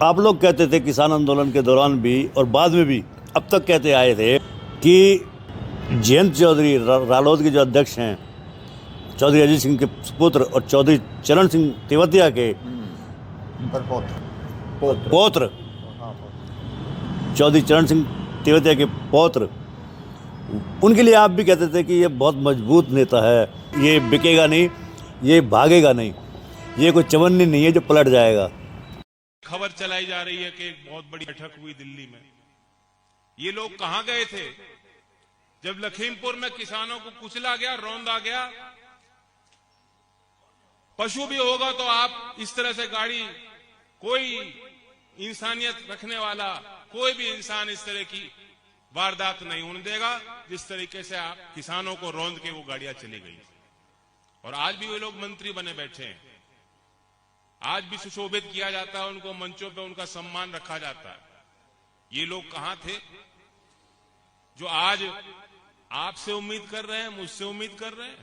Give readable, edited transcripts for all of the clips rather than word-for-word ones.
आप लोग कहते थे किसान आंदोलन के दौरान भी और बाद में भी अब तक कहते आए थे कि जयंत चौधरी रालोद के जो अध्यक्ष हैं, चौधरी अजीत सिंह के पुत्र और चौधरी चरण सिंह तेवतिया के पौत्र चौधरी चरण सिंह तेवतिया के पौत्र, उनके लिए आप भी कहते थे कि ये बहुत मजबूत नेता है, ये बिकेगा नहीं, ये भागेगा नहीं, ये कोई चवन्नी नहीं है जो पलट जाएगा। खबर चलाई जा रही है कि एक बहुत बड़ी बैठक हुई दिल्ली में। ये लोग कहां गए थे जब लखीमपुर में किसानों को कुचला गया, रौंदा गया? पशु भी होगा तो आप इस तरह से गाड़ी, कोई इंसानियत रखने वाला कोई भी इंसान इस तरह की वारदात नहीं होने देगा जिस तरीके से आप किसानों को रौंद के वो गाड़ियां चली गई। और आज भी वे लोग मंत्री बने बैठे हैं, आज भी सुशोभित किया जाता है उनको, मंचों पे उनका सम्मान रखा जाता है। ये लोग कहां थे जो आज आपसे उम्मीद कर रहे हैं, मुझसे उम्मीद कर रहे हैं?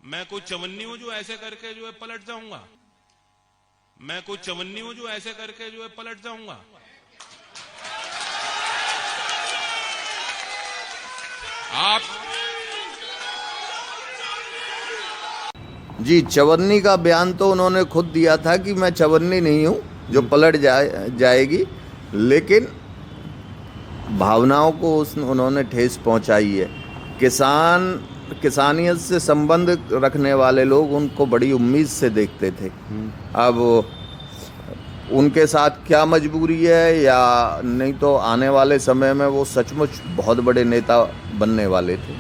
मैं कोई चवन्नी हूं जो ऐसे करके जो है पलट जाऊंगा? मैं कोई चवन्नी हूं जो ऐसे करके जो है पलट जाऊंगा? आप जी, चवन्नी का बयान तो उन्होंने खुद दिया था कि मैं चवन्नी नहीं हूं जो पलट जाएगी, लेकिन भावनाओं को उन्होंने ठेस पहुंचाई है। किसानियत से संबंध रखने वाले लोग उनको बड़ी उम्मीद से देखते थे। अब उनके साथ क्या मजबूरी है या नहीं, तो आने वाले समय में वो सचमुच बहुत बड़े नेता बनने वाले थे।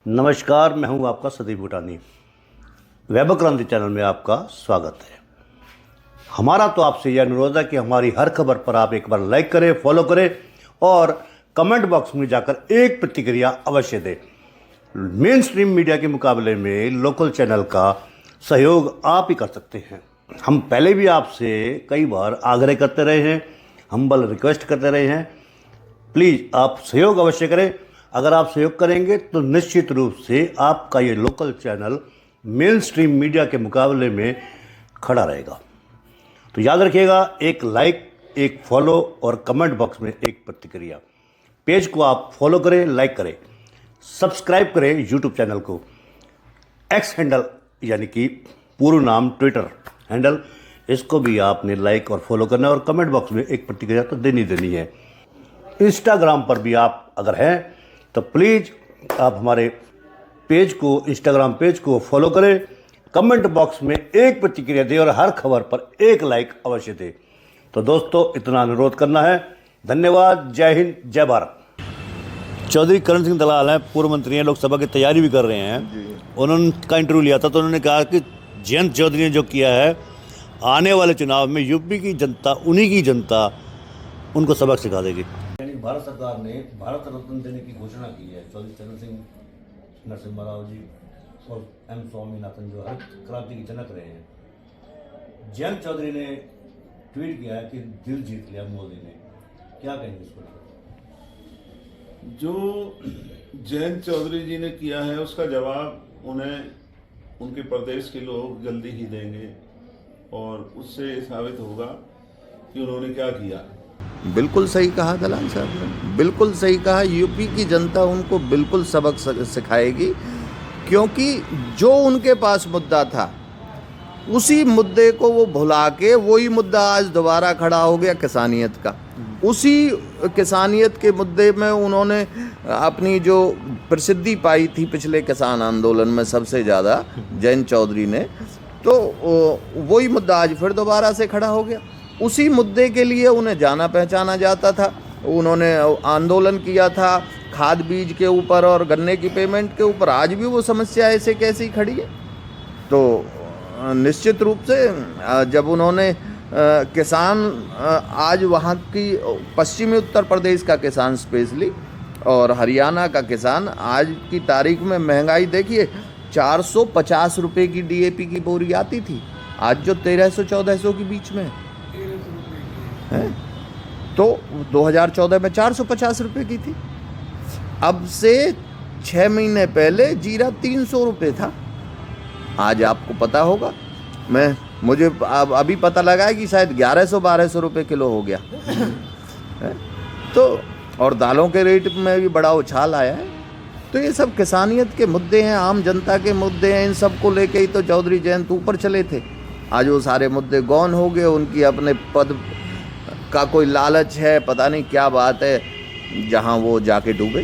नमस्कार, मैं हूं आपका सदीप भूटानी। वैभव क्रांति चैनल में आपका स्वागत है। हमारा तो आपसे यह अनुरोध है कि हमारी हर खबर पर आप एक बार लाइक करें, फॉलो करें और कमेंट बॉक्स में जाकर एक प्रतिक्रिया अवश्य दें। मेन स्ट्रीम मीडिया के मुकाबले में लोकल चैनल का सहयोग आप ही कर सकते हैं। हम पहले भी आपसे कई बार आग्रह करते रहे हैं, हम्बल रिक्वेस्ट करते रहे हैं, प्लीज़ आप सहयोग अवश्य करें। अगर आप सहयोग करेंगे तो निश्चित रूप से आपका ये local channel main stream media के मुकाबले में खड़ा रहेगा। तो याद रखिएगा, एक लाइक, एक फॉलो और कमेंट बॉक्स में एक प्रतिक्रिया। पेज को आप फॉलो करें, लाइक करें, सब्सक्राइब करें यूट्यूब चैनल को। एक्स हैंडल यानी कि पूर्ण नाम ट्विटर हैंडल, इसको भी आपने लाइक और फॉलो करना है और कमेंट बॉक्स में एक प्रतिक्रिया तो देनी है। इंस्टाग्राम पर भी आप अगर हैं तो प्लीज़ आप हमारे पेज को, इंस्टाग्राम पेज को फॉलो करें, कमेंट बॉक्स में एक प्रतिक्रिया दें और हर खबर पर एक लाइक अवश्य दें। तो दोस्तों, इतना अनुरोध करना है। धन्यवाद। जय हिंद, जय भारत। चौधरी करण सिंह दलाल हैं, पूर्व मंत्री हैं, लोकसभा की तैयारी भी कर रहे हैं। उन्होंने का इंटरव्यू लिया था तो उन्होंने कहा कि जयंत चौधरी ने जो किया है, आने वाले चुनाव में यूपी की जनता, उन्हीं की जनता उनको सबक सिखा देगी। यानी भारत सरकार ने भारत रत्न देने की घोषणा की है। चौधरी चरण सिंह, नरसिम्हा राव जी और एम स्वामीनाथन जो हरित क्रांति की जनक रहे हैं। जयंत चौधरी ने ट्वीट किया है कि दिल जीत लिया मोदी ने। क्या कहेंगे इसको? जो जयंत चौधरी जी ने किया है उसका जवाब उन्हें उनके प्रदेश के लोग जल्दी ही देंगे और उससे साबित होगा कि उन्होंने क्या किया। बिल्कुल सही कहा दलाल साहब ने, बिल्कुल सही कहा। यूपी की जनता उनको बिल्कुल सबक सिखाएगी, क्योंकि जो उनके पास मुद्दा था उसी मुद्दे को वो भुला के वही मुद्दा आज दोबारा खड़ा हो गया, किसानियत का। उसी किसानियत के मुद्दे में उन्होंने अपनी जो प्रसिद्धि पाई थी पिछले किसान आंदोलन में सबसे ज़्यादा, जयंत चौधरी ने, तो वही मुद्दा आज फिर दोबारा से खड़ा हो गया। उसी मुद्दे के लिए उन्हें जाना पहचाना जाता था। उन्होंने आंदोलन किया था खाद बीज के ऊपर और गन्ने की पेमेंट के ऊपर। आज भी वो समस्या ऐसे कैसी खड़ी है। तो निश्चित रूप से जब उन्होंने किसान, आज वहाँ की पश्चिमी उत्तर प्रदेश का किसान स्पेशली और हरियाणा का किसान, आज की तारीख में महंगाई देखिए, 450 रुपये की डीएपी की बोरी आती थी, आज जो 1300-1400 के बीच में है। तो 2014 में 450 रुपये की थी। अब से 6 महीने पहले जीरा 300 रुपये था। आज आपको पता होगा, मैं मुझे अब अभी पता लगा है कि शायद 1100-1200 रुपये किलो हो गया है? तो और दालों के रेट में भी बड़ा उछाल आया है। तो ये सब किसानियत के मुद्दे हैं, आम जनता के मुद्दे हैं। इन सब को लेके ही तो चौधरी जयंत ऊपर चले थे। आज वो सारे मुद्दे गौन हो गए। उनकी अपने पद का कोई लालच है, पता नहीं क्या बात है, जहाँ वो जाके डूबे।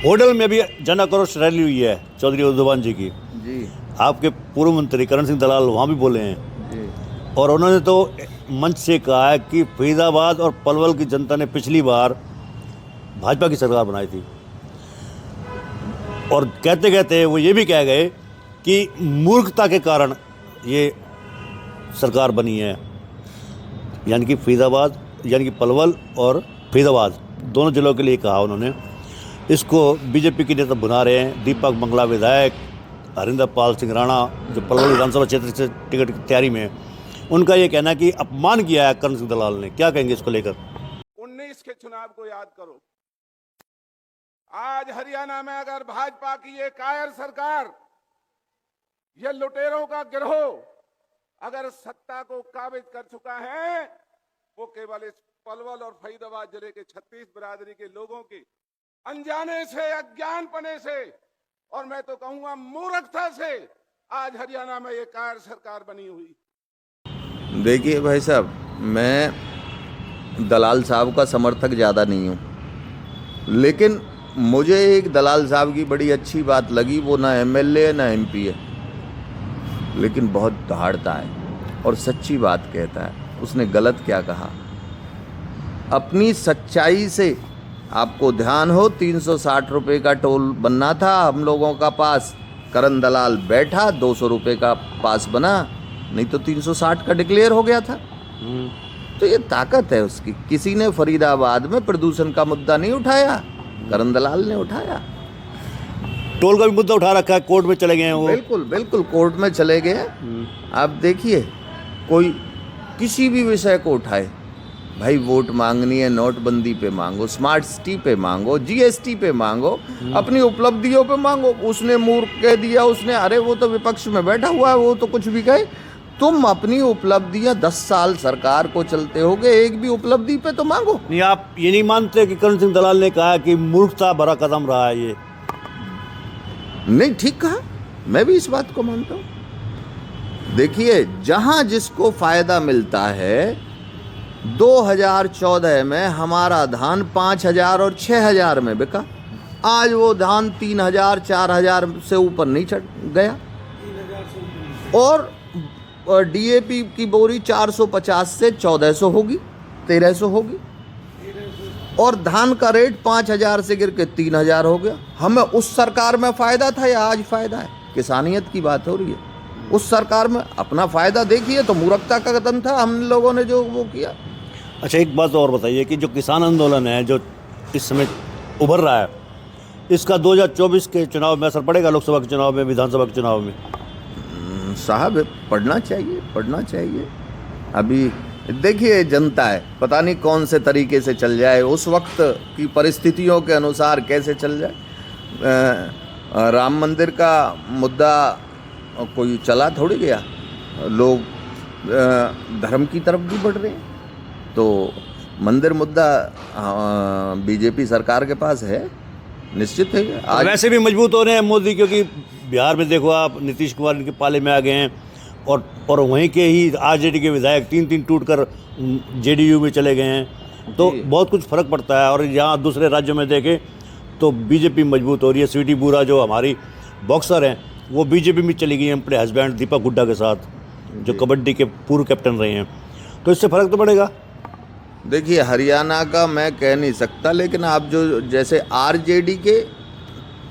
होडल में भी जन आक्रोश रैली हुई है चौधरी उद्धवान जी की। जी आपके पूर्व मंत्री करण सिंह दलाल वहाँ भी बोले हैं, जी और उन्होंने तो मंच से कहा है कि फरीदाबाद और पलवल की जनता ने पिछली बार भाजपा की सरकार बनाई थी। और कहते कहते वो ये भी कह गए कि मूर्खता के कारण ये सरकार बनी है। यानी कि फरीदाबाद, यानी कि पलवल और फरीदाबाद दोनों जिलों के लिए कहा उन्होंने। इसको बीजेपी के नेता भुना रहे हैं। दीपक मंगला विधायक, हरिंदर पाल सिंह राणा जो पलवल विधानसभा क्षेत्र से टिकट की तैयारी में है, उनका ये कहना है कि अपमान किया है करण सिंह दलाल ने। क्या कहेंगे इसको लेकर? 19 के चुनाव को याद करो। आज हरियाणा में अगर भाजपा की ये कायर सरकार, ये लुटेरों का गिरोह अगर सत्ता को काबिज कर चुका है, वो केवल इस पलवल और फरीदाबाद जिले के 36 बिरादरी के लोगों के अनजाने से, अज्ञानपने से, और मैं तो कहूंगा मूर्खता से आज हरियाणा में ये कायर सरकार बनी हुई। देखिए भाई साहब, मैं दलाल साहब का समर्थक ज़्यादा नहीं हूँ, लेकिन मुझे एक दलाल साहब की बड़ी अच्छी बात लगी। वो ना एमएलए है ना एमपी है, लेकिन बहुत दहाड़ता है और सच्ची बात कहता है। उसने गलत क्या कहा? अपनी सच्चाई से आपको ध्यान हो, 360 रुपये का टोल बनना था हम लोगों का पास। करण दलाल बैठा, 200 रुपये का पास बना, नहीं तो 360 का डिक्लेयर हो गया था। तो ये ताकत है उसकी। किसी ने फरीदाबाद में प्रदूषण का मुद्दा नहीं उठाया, करण दलाल ने उठाया। टोल का भी मुद्दा उठा रखा है, कोर्ट में चले गए हैं वो। बिल्कुल बिल्कुल कोर्ट में चले गए। आप देखिए, कोई किसी भी विषय को उठाए, भाई वोट मांगनी है, नोटबंदी पे मांगो, स्मार्ट सिटी पे मांगो, जीएसटी पे मांगो, अपनी उपलब्धियों पे मांगो। उसने मूर्ख कह दिया, उसने, अरे वो तो विपक्ष में बैठा हुआ है, वो तो कुछ भी कहे। तुम अपनी उपलब्धियां 10 साल सरकार को चलते होगे, एक भी उपलब्धि पे तो मांगो। नहीं, आप ये नहीं मानते कि करण सिंह दलाल ने कहा कि मूर्खता भरा कदम रहा है ये? नहीं, ठीक कहा, मैं भी इस बात को मानता हूं। देखिए, जहां जिसको फायदा मिलता है, 2014 में हमारा धान 5,000 और 6,000 में बिका। आज वो धान 3,000 4,000 से ऊपर नहीं चढ़ गया। और डीएपी की बोरी 450 से 1,400 होगी, 1,300 होगी। और धान का रेट 5,000 से गिर के 3,000 हो गया। हमें उस सरकार में फ़ायदा था या आज फ़ायदा है? किसानियत की बात हो रही है। उस सरकार में अपना फ़ायदा देखिए तो मूर्खता का कदम था हम लोगों ने जो वो किया। अच्छा, एक बात और बताइए कि जो किसान आंदोलन है जो इस समय उभर रहा है, इसका 2024 के चुनाव में असर पड़ेगा? लोकसभा के चुनाव में, विधानसभा के चुनाव में? साहब, पढ़ना चाहिए, पढ़ना चाहिए। अभी देखिए, जनता है, पता नहीं कौन से तरीके से चल जाए, उस वक्त की परिस्थितियों के अनुसार कैसे चल जाए। राम मंदिर का मुद्दा कोई चला थोड़ी गया, लोग धर्म की तरफ भी बढ़ रहे हैं। तो मंदिर मुद्दा बीजेपी सरकार के पास है, निश्चित है। आज वैसे भी मजबूत हो रहे हैं मोदी, क्योंकि बिहार में देखो आप, नीतीश कुमार इनके पाले में आ गए हैं, और वहीं के ही आरजेडी के विधायक 3-3 टूट कर जेडीयू में चले गए हैं। तो बहुत कुछ फर्क पड़ता है। और यहाँ दूसरे राज्यों में देखें तो बीजेपी मजबूत हो रही है। स्वीटी बुरा जो हमारी बॉक्सर हैं, वो बीजेपी में चली गई हैं अपने हस्बैंड दीपक हुड्डा के साथ, जो कबड्डी के पूर्व कैप्टन रहे हैं। तो इससे फ़र्क तो पड़ेगा। देखिए, हरियाणा का मैं कह नहीं सकता, लेकिन आप जो जैसे आरजेडी के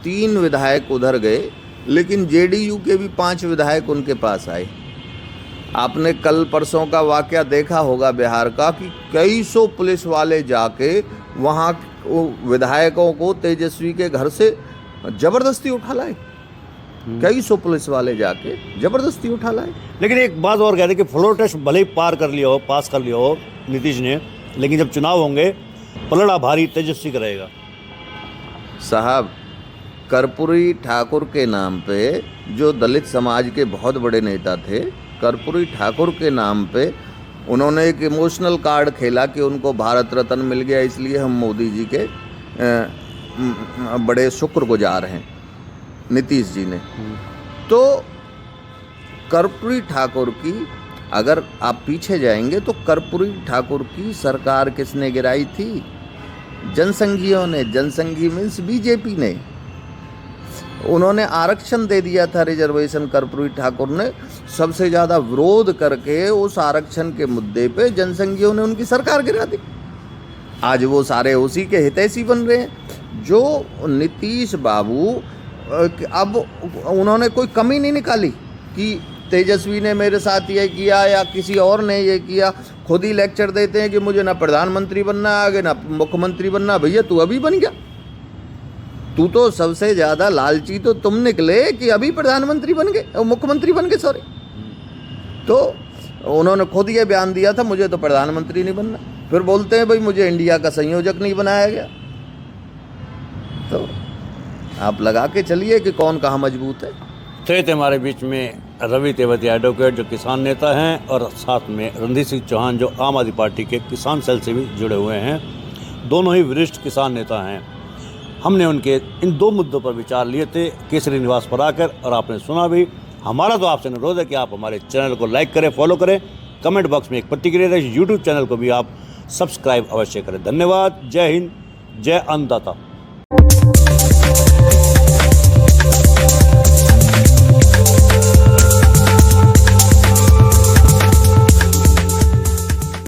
3 विधायक उधर गए, लेकिन जेडीयू के भी 5 विधायक उनके पास आए। आपने कल परसों का वाकया देखा होगा बिहार का, कि कई सौ पुलिस वाले जाके वहाँ विधायकों को तेजस्वी के घर से ज़बरदस्ती उठा लाए। कई सौ पुलिस वाले जाके ज़बरदस्ती उठा लाए। लेकिन एक बात और कह रहे कि फ्लोर टेस्ट भले ही पास कर लिया हो नीतीश ने, लेकिन जब चुनाव होंगे पलड़ा भारी तेजस्वी करेगा। साहब, कर्पूरी ठाकुर के नाम पे जो दलित समाज के बहुत बड़े नेता थे, कर्पूरी ठाकुर के नाम पे उन्होंने एक इमोशनल कार्ड खेला कि उनको भारत रत्न मिल गया, इसलिए हम मोदी जी के बड़े शुक्रगुजार हैं, नीतीश जी ने। तो कर्पूरी ठाकुर की, अगर आप पीछे जाएंगे तो कर्पूरी ठाकुर की सरकार किसने गिराई थी? जनसंघियों ने। जनसंघी मीन्स बीजेपी ने। उन्होंने आरक्षण दे दिया था, रिजर्वेशन। कर्पूरी ठाकुर ने सबसे ज़्यादा विरोध करके उस आरक्षण के मुद्दे पे जनसंघियों ने उनकी सरकार गिरा दी। आज वो सारे उसी के हितैषी बन रहे हैं। जो नीतीश बाबू, अब उन्होंने कोई कमी नहीं निकाली कि तेजस्वी ने मेरे साथ ये किया या किसी और ने ये किया। खुद ही लेक्चर देते हैं कि मुझे ना प्रधानमंत्री बनना आगे ना मुख्यमंत्री बनना। भैया तू अभी बन गया, तू तो सबसे ज़्यादा लालची तो तुम निकले कि अभी प्रधानमंत्री बन गए, मुख्यमंत्री बन गए, सॉरी। तो उन्होंने खुद ये बयान दिया था मुझे तो प्रधानमंत्री नहीं बनना। फिर बोलते हैं भाई मुझे इंडिया का संयोजक नहीं बनाया गया। तो आप लगा के चलिए कि कौन कहाँ मजबूत है। थे हमारे बीच में रवि तेवतिया एडवोकेट जो किसान नेता हैं, और साथ में रणधीर सिंह चौहान जो आम आदमी पार्टी के किसान सेल से भी जुड़े हुए हैं। दोनों ही वरिष्ठ किसान नेता हैं। हमने उनके इन दो मुद्दों पर विचार लिए थे केसरी निवास पर आकर, और आपने सुना भी। हमारा तो आपसे अनुरोध है कि आप हमारे चैनल को लाइक करें, फॉलो करें, कमेंट बॉक्स में एक प्रतिक्रिया दें। यूट्यूब चैनल को भी आप सब्सक्राइब अवश्य करें। धन्यवाद। जय हिंद, जय अन्नदाता।